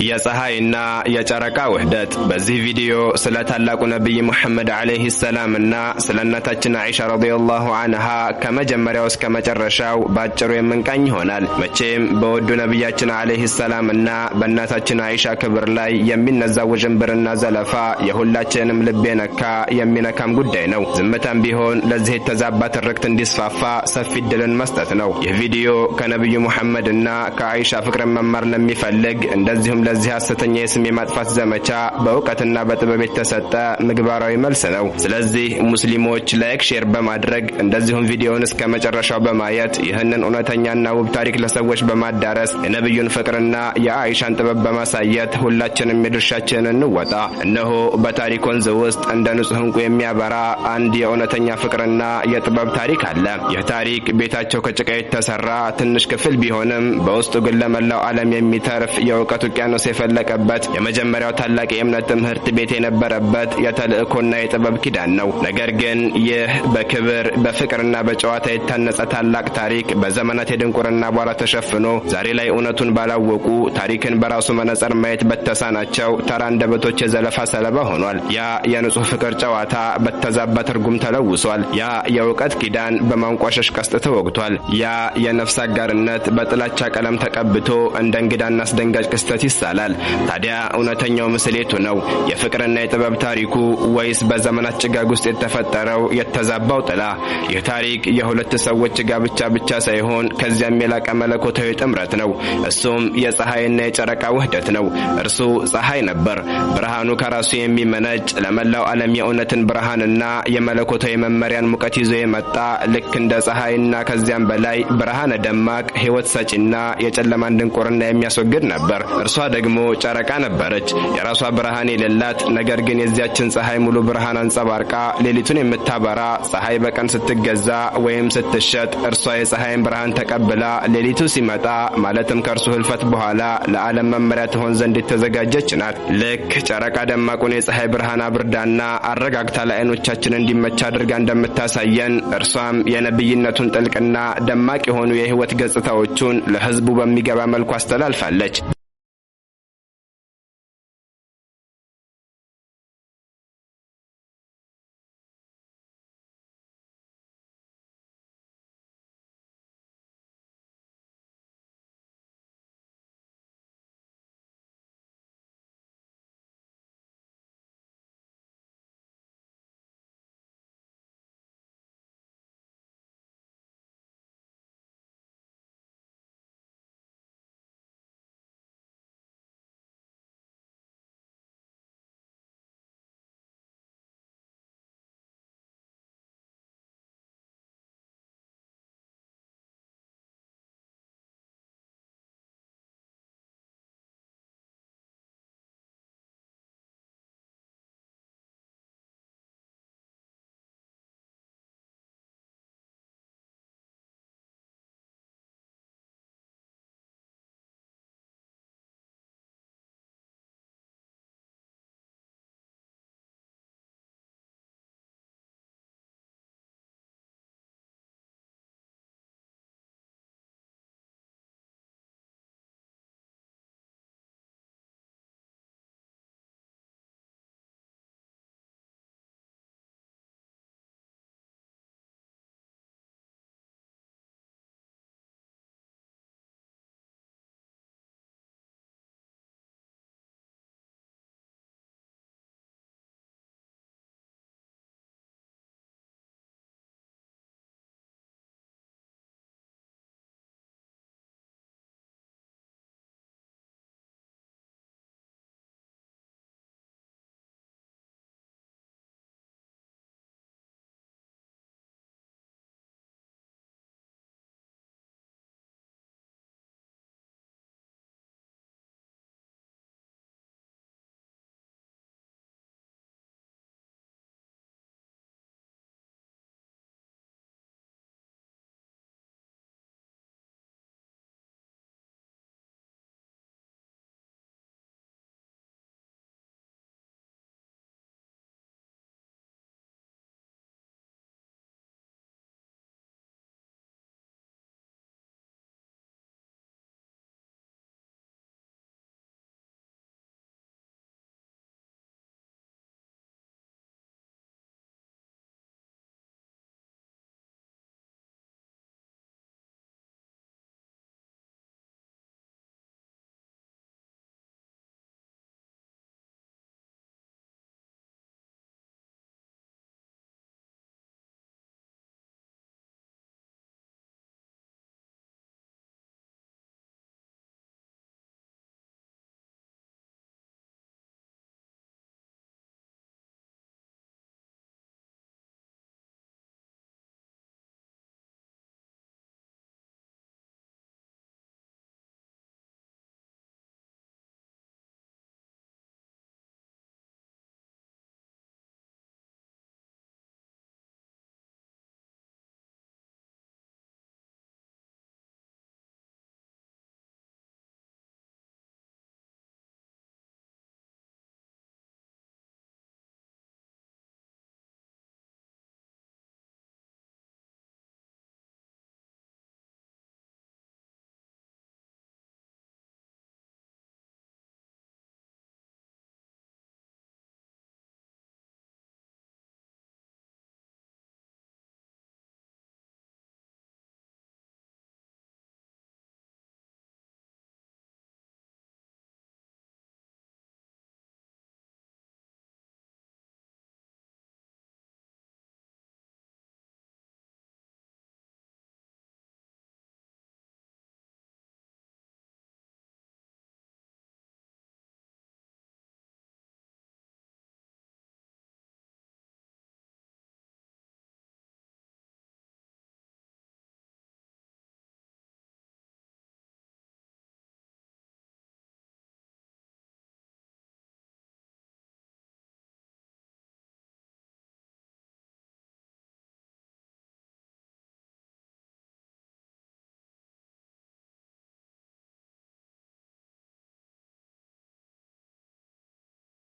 የፀሐይና የጨረቃ ውህደት። በዚህ ቪዲዮ ስለ ታላቁ ነብይ ሙሐመድ አለይሂ ሰላምና ስለ እናታችን አይሻ ረዲየላሁ ዐንሃ ከመጀመሪያው እስከ መጨረሻው ባጭሩ የምንቃኝ ይሆናል። መቼም በወዱ ነብያችን አለይሂ ሰላምና በእናታችን አይሻ ክብር ላይ የሚነዛው ውዥንብርና ዘለፋ የሁላችንም ልብ የነካ የሚነካም ጉዳይ ነው። ዝምታም ቢሆን ለዚህ የተዛባ ትርክት እንዲስፋፋ ሰፊ ዕድልን መስጠት ነው። ይህ ቪዲዮ ከነብዩ ሙሐመድና ከአይሻ ፍቅርን መማር ለሚፈልግ እንደዚሁም ለዚህ ሐሰተኛ የስም የማጥፋት ዘመቻ በእውቀትና በጥበብ የተሰጠ ምግባራዊ መልስ ነው። ስለዚህ ሙስሊሞች ላይክ ሼር በማድረግ እንደዚሁም ቪዲዮውን እስከ መጨረሻው በማየት ይህንን እውነተኛና ውብ ታሪክ ለሰዎች በማዳረስ የነብዩን ፍቅርና የአይሻን ጥበብ በማሳየት ሁላችንም የድርሻችንን እንወጣ። እነሆ በታሪክ ወንዝ ውስጥ እንደ ንጹህ ዕንቁ የሚያበራ አንድ የእውነተኛ ፍቅርና የጥበብ ታሪክ አለ። ይህ ታሪክ ቤታቸው ከጭቃ የተሰራ ትንሽ ክፍል ቢሆንም በውስጡ ግን ለመላው ዓለም የሚተርፍ የእውቀት ውቅያኖስ የፈለቀበት የመጀመሪያው ታላቅ የእምነት ትምህርት ቤት የነበረበት የተልእኮና የጥበብ ኪዳን ነው። ነገር ግን ይህ በክብር በፍቅርና በጨዋታ የታነጸ ታላቅ ታሪክ በዘመናት የድንቁርና አቧራ ተሸፍኖ ዛሬ ላይ እውነቱን ባላወቁ ታሪክን በራሱ መነጽር ማየት በተሳናቸው ተራ አንደበቶች የዘለፋ ሰለባ ሆኗል። ያ የንጹህ ፍቅር ጨዋታ በተዛባ ትርጉም ተለውሷል። ያ የእውቀት ኪዳን በማንቋሸሽ ቀስት ተወግቷል። ያ የነፍስ አጋርነት በጥላቻ ቀለም ተቀብቶ እንደ እንግዳና አስደንጋጭ ክስተት ይሳላል። ታዲያ እውነተኛው ምስል የቱ ነው? የፍቅርና የጥበብ ታሪኩ ወይስ በዘመናት ጭጋግ ውስጥ የተፈጠረው የተዛባው ጥላ? ይህ ታሪክ የሁለት ሰዎች ጋብቻ ብቻ ሳይሆን ከዚያም የላቀ መለኮታዊ ጥምረት ነው። እሱም የፀሐይና የጨረቃ ውህደት ነው። እርሱ ፀሐይ ነበር፣ ብርሃኑ ከራሱ የሚመነጭ ለመላው ዓለም የእውነትን ብርሃንና የመለኮታዊ መመሪያን ሙቀት ይዞ የመጣ ልክ እንደ ፀሐይና ከዚያም በላይ ብርሃነ ደማቅ ሕይወት ሰጪና የጨለማን ድንቁርና የሚያስወግድ ነበር። እርሷ ደግሞ ጨረቃ ነበረች፣ የራሷ ብርሃን የሌላት ነገር ግን የዚያችን ፀሐይ ሙሉ ብርሃን አንጸባርቃ ሌሊቱን የምታበራ። ፀሐይ በቀን ስትገዛ ወይም ስትሸጥ እርሷ የፀሐይን ብርሃን ተቀብላ ሌሊቱ ሲመጣ ማለትም ከእርሱ ህልፈት በኋላ ለዓለም መመሪያ ትሆን ዘንድ የተዘጋጀች ናት። ልክ ጨረቃ ደማቁን የፀሐይ ብርሃን አብርዳና አረጋግታ ለዓይኖቻችን እንዲመች አድርጋ እንደምታሳየን እርሷም የነብይነቱን ጥልቅና ደማቅ የሆኑ የህይወት ገጽታዎቹን ለህዝቡ በሚገባ መልኩ አስተላልፋለች።